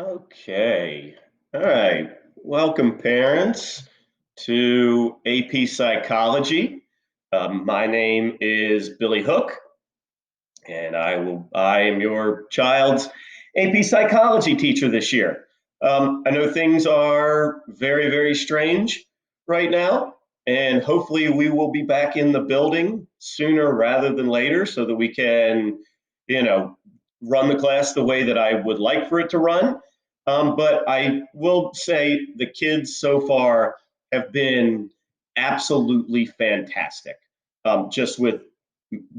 Okay. All right. Welcome, parents, to AP Psychology. My name is Billy Hook, and I am your child's AP Psychology teacher this year. I know things are very, very strange right now, and hopefully we will be back in the building sooner rather than later so that we can, you know, run the class the way that I would like for it to run. But I will say the kids so far have been absolutely fantastic. Just with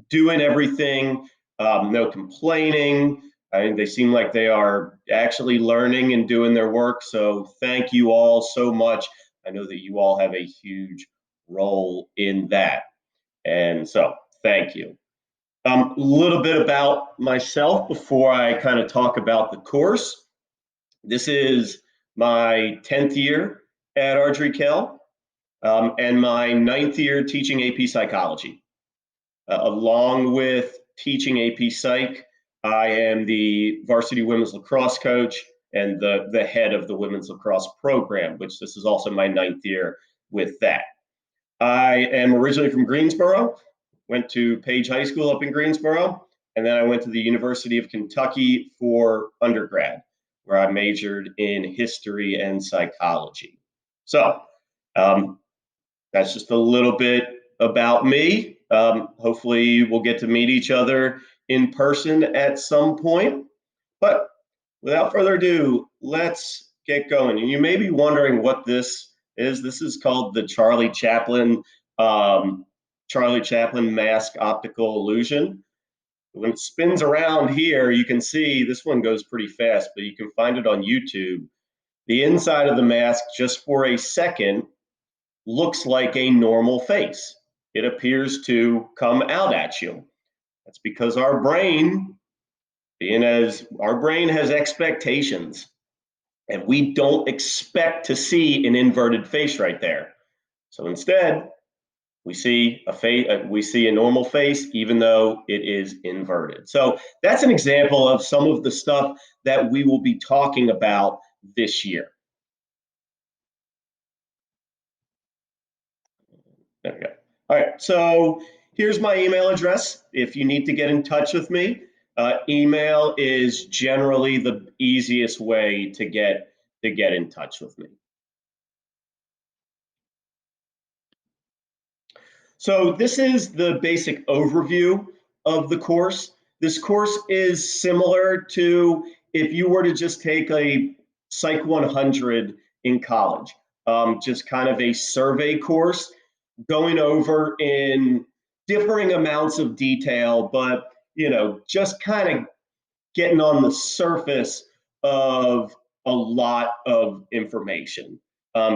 doing everything, no complaining. I mean, they seem like they are actually learning and doing their work. So thank you all so much. I know that you all have a huge role in that. And so thank you. A little bit about myself before I kind of talk about the course. This is my 10th year at Ardrey Kell, and my ninth year teaching AP Psychology. Along with teaching AP Psych, I am the varsity women's lacrosse coach and the head of the women's lacrosse program, which this is also my ninth year with that. I am originally from Greensboro, went to Page High School up in Greensboro, and then I went to the University of Kentucky for undergrad, where I majored in history and psychology. So um, that's just a little bit about me. Hopefully, we'll get to meet each other in person at some point. But without further ado, let's get going. And you may be wondering what this is. This is called the um, Charlie Chaplin mask optical illusion. When it spins around here, you can see this one goes pretty fast, but you can find it on YouTube. The inside of the mask, just for a second, looks like a normal face. It appears to come out at you. That's because our brain, being as our brain has expectations, and we don't expect to see an inverted face right there. So instead, we see a normal face, even though it is inverted. So that's an example of some of the stuff that we will be talking about this year. There we go. All right. So here's my email address. If you need to get in touch with me, email is generally the easiest way to get in touch with me. So this is the basic overview of the course. This course is similar to if you were to just take a Psych 100 in college, just kind of a survey course going over in differing amounts of detail, but just kind of getting on the surface of a lot of information,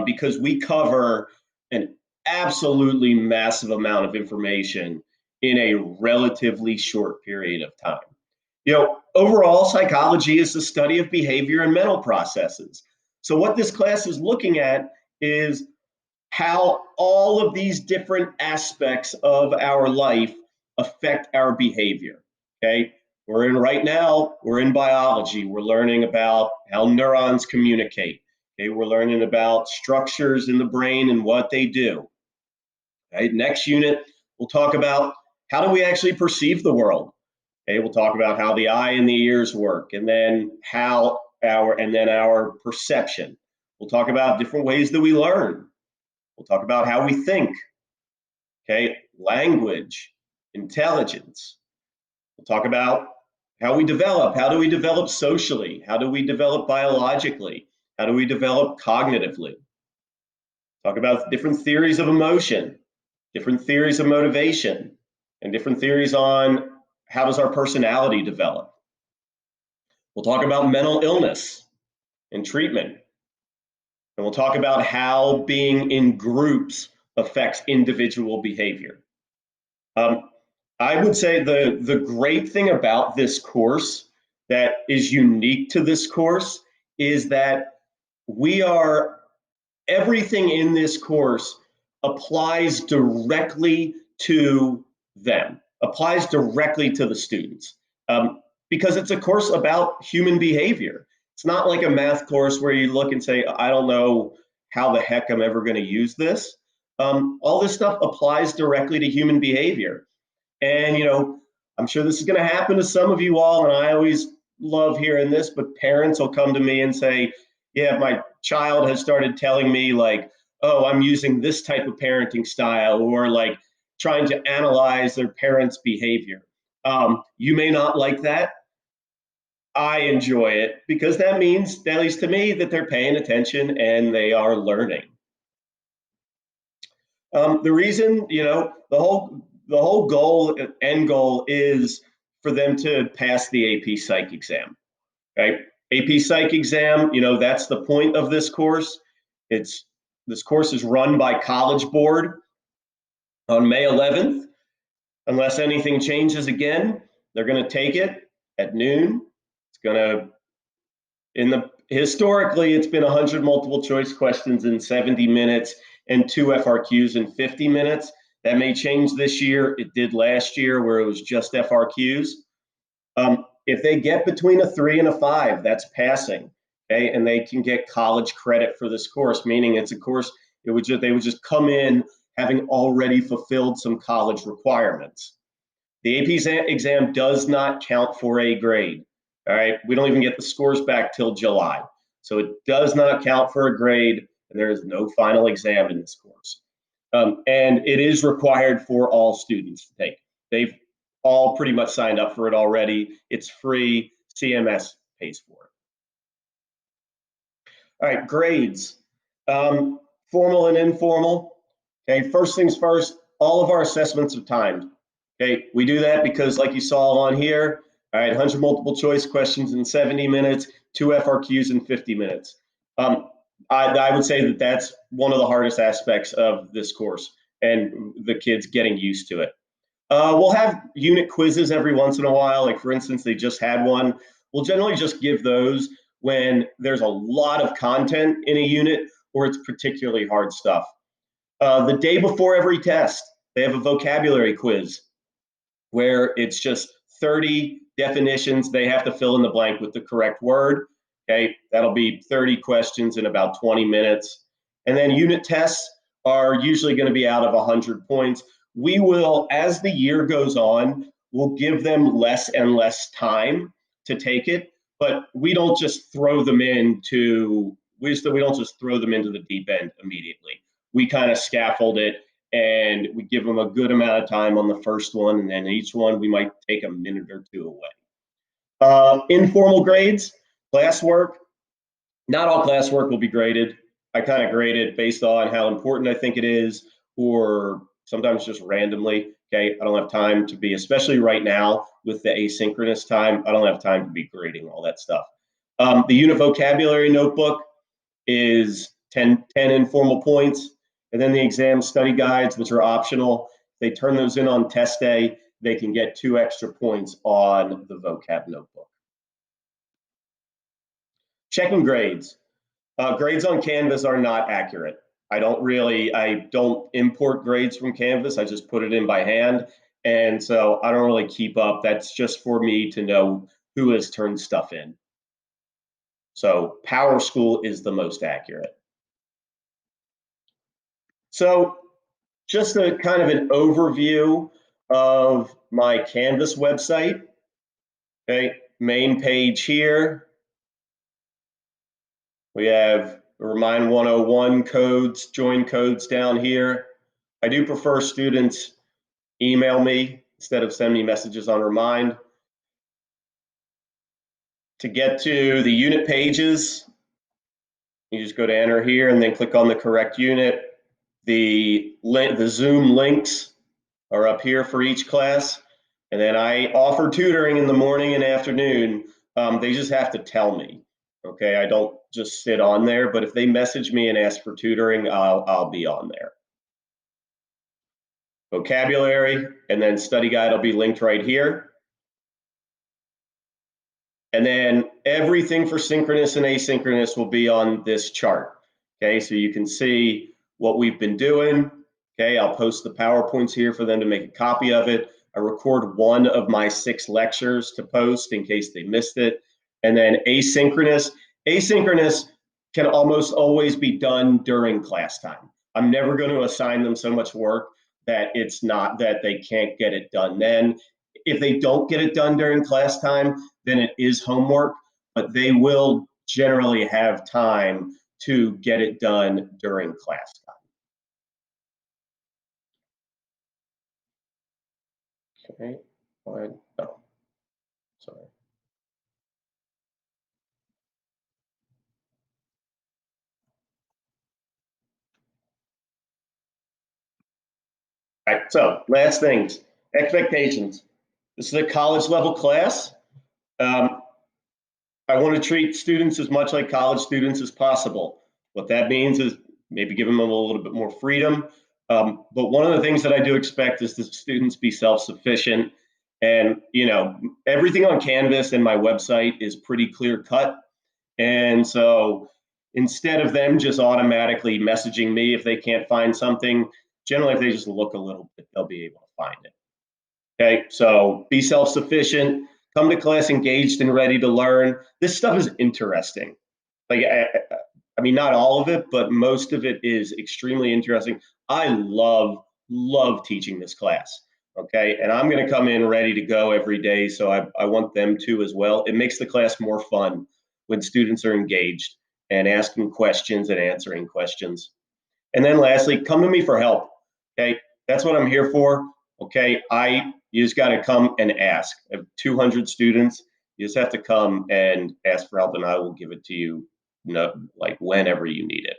because we cover an absolutely massive amount of information in a relatively short period of time. Overall, psychology is the study of behavior and mental processes. So, what this class is looking at is how all of these different aspects of our life affect our behavior. Okay. We're in biology. We're learning about how neurons communicate. Okay. We're learning about structures in the brain and what they do. Okay. Next unit, we'll talk about how do we actually perceive the world. Okay. We'll talk about how the eye and the ears work, and then our perception. We'll talk about different ways that we learn. We'll talk about how we think, okay, language, intelligence. We'll talk about how we develop. How do we develop socially? How do we develop biologically? How do we develop cognitively? Talk about different theories of emotion, different theories of motivation, and different theories on how does our personality develop. We'll talk about mental illness and treatment. And we'll talk about how being in groups affects individual behavior. Um, I would say the great thing about this course that is unique to this course is that we are everything in this course applies directly to them, applies directly to the students, because it's a course about human behavior. It's not like a math course where you look and say, I don't know how the heck I'm ever going to use this. All this stuff applies directly to human behavior. And, I'm sure this is going to happen to some of you all, and I always love hearing this, but parents will come to me and say, yeah, my child has started telling me, like, oh, I'm using this type of parenting style, or like trying to analyze their parents' behavior. You may not like that. I enjoy it because that means, at least to me, that they're paying attention and they are learning. The reason, the whole end goal is for them to pass the AP Psych exam, right? AP Psych exam, that's the point of this course. This course is run by College Board on May 11th. Unless anything changes again, they're going to take it at noon. It's going to historically, it's been 100 multiple choice questions in 70 minutes and 2 FRQs in 50 minutes. That may change this year. It did last year where it was just FRQs. If they get between a 3 and a 5, that's passing, okay? And they can get college credit for this course, meaning it's a course, they would just come in having already fulfilled some college requirements. The AP exam does not count for a grade. All right, we don't even get the scores back till July. So it does not count for a grade, and there is no final exam in this course. And it is required for all students to take. They've all pretty much signed up for it already. It's free. CMS pays for it. All right, grades. Formal and informal. Okay, first things first, all of our assessments are timed. Okay, we do that because, like you saw on here, all right, 100 multiple choice questions in 70 minutes, 2 FRQs in 50 minutes. I would say that that's one of the hardest aspects of this course and the kids getting used to it. We'll have unit quizzes every once in a while. Like, for instance, they just had one. We'll generally just give those when there's a lot of content in a unit or it's particularly hard stuff. The day before every test, they have a vocabulary quiz where it's just 30 definitions. They have to fill in the blank with the correct word. Okay, that'll be 30 questions in about 20 minutes. And then unit tests are usually going to be out of 100 points. We will, as the year goes on, we'll give them less and less time to take it, but we don't just throw them into we don't just throw them into the deep end immediately. We kind of scaffold it and we give them a good amount of time on the first one, and then each one we might take a minute or two away. Informal grades, classwork. Not all classwork will be graded. I kind of grade it based on how important I think it is, or sometimes just randomly. Okay, I don't have time to be, especially right now with the asynchronous time, I don't have time to be grading all that stuff. The unit vocabulary notebook is 10 informal points. And then the exam study guides, which are optional, they turn those in on test day, they can get 2 extra points on the vocab notebook. Checking grades. Grades on Canvas are not accurate. I don't import grades from Canvas. I just put it in by hand. And so I don't really keep up. That's just for me to know who has turned stuff in. So PowerSchool is the most accurate. So just a kind of an overview of my Canvas website. Okay, main page here. We have Remind 101 codes, join codes down here. I do prefer students email me instead of send me messages on Remind. To get to the unit pages, you just go to enter here and then click on the correct unit. The Zoom links are up here for each class. And then I offer tutoring in the morning and afternoon. They just have to tell me. Okay, I don't just sit on there, but if they message me and ask for tutoring, I'll be on there. Vocabulary and then study guide will be linked right here. And then everything for synchronous and asynchronous will be on this chart. Okay, so you can see what we've been doing. Okay, I'll post the PowerPoints here for them to make a copy of it. I record one of my 6 lectures to post in case they missed it. And then asynchronous Asynchronous can almost always be done during class time. I'm never going to assign them so much work that it's not that they can't get it done then. If they don't get it done during class time, then it is homework, but they will generally have time to get it done during class time. Okay, fine. Oh, sorry. All right, so last things, expectations. This is a college level class. Um, I want to treat students as much like college students as possible. What that means is maybe give them a little bit more freedom. But one of the things that I do expect is that students be self-sufficient. And, everything on Canvas and my website is pretty clear cut. And so instead of them just automatically messaging me if they can't find something, generally, if they just look a little bit, they'll be able to find it. Okay, so be self sufficient, come to class engaged and ready to learn. This stuff is interesting. Like, I mean, not all of it, but most of it is extremely interesting. I love teaching this class. Okay, and I'm going to come in ready to go every day. So I want them to as well. It makes the class more fun when students are engaged and asking questions and answering questions. And then lastly, come to me for help. Okay, that's what I'm here for. Okay, you just got to come and ask. I have 200 students. You just have to come and ask for help, and I will give it to you, like whenever you need it.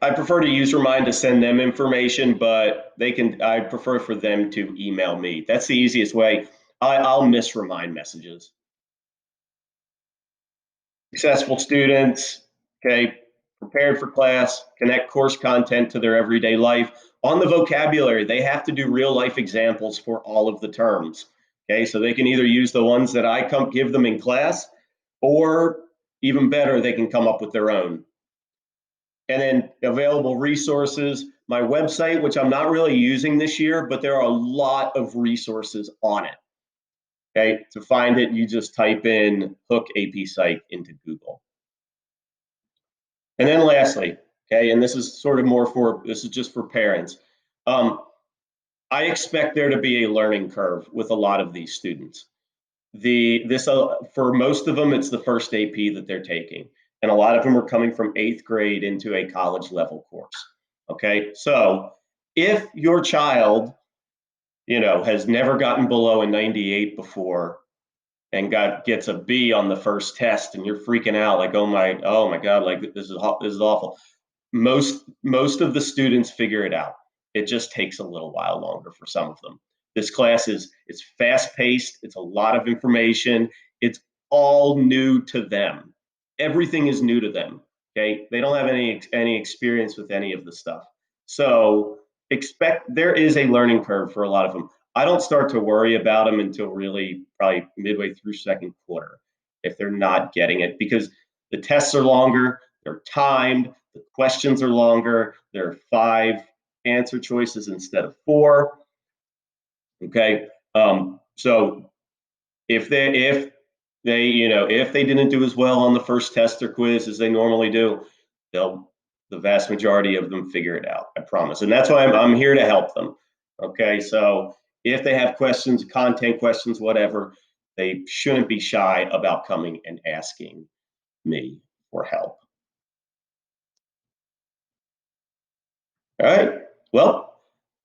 I prefer to use Remind to send them information, but I prefer for them to email me. That's the easiest way. I'll miss Remind messages. Successful students, okay, prepared for class, connect course content to their everyday life. On the vocabulary, they have to do real life examples for all of the terms. Okay, so they can either use the ones that I give them in class, or even better, they can come up with their own. And then available resources, my website, which I'm not really using this year, but there are a lot of resources on it. Okay, to find it, you just type in Hook AP Psych into Google. And then lastly, okay, and this is just for parents. I expect there to be a learning curve with a lot of these students. For most of them, it's the first AP that they're taking, and a lot of them are coming from 8th grade into a college level course. Okay, so if your child, has never gotten below a 98 before and gets a B on the first test, and you're freaking out like, oh my God, like this is awful. Most of the students figure it out. It just takes a little while longer for some of them. This class it's fast paced. It's a lot of information. It's all new to them. Everything is new to them. Okay, they don't have any experience with any of the stuff. So expect there is a learning curve for a lot of them. I don't start to worry about them until really probably midway through second quarter if they're not getting it, because the tests are longer, they're timed, the questions are longer, there are 5 answer choices instead of 4. Okay, so if they didn't do as well on the first test or quiz as they normally do, the vast majority of them figure it out. I promise, and that's why I'm here to help them. Okay, so if they have questions, content questions, whatever, they shouldn't be shy about coming and asking me for help. All right. Well,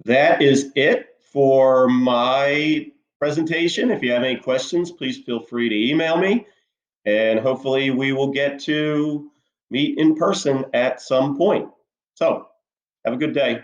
that is it for my presentation. If you have any questions, please feel free to email me, and hopefully we will get to meet in person at some point. So have a good day.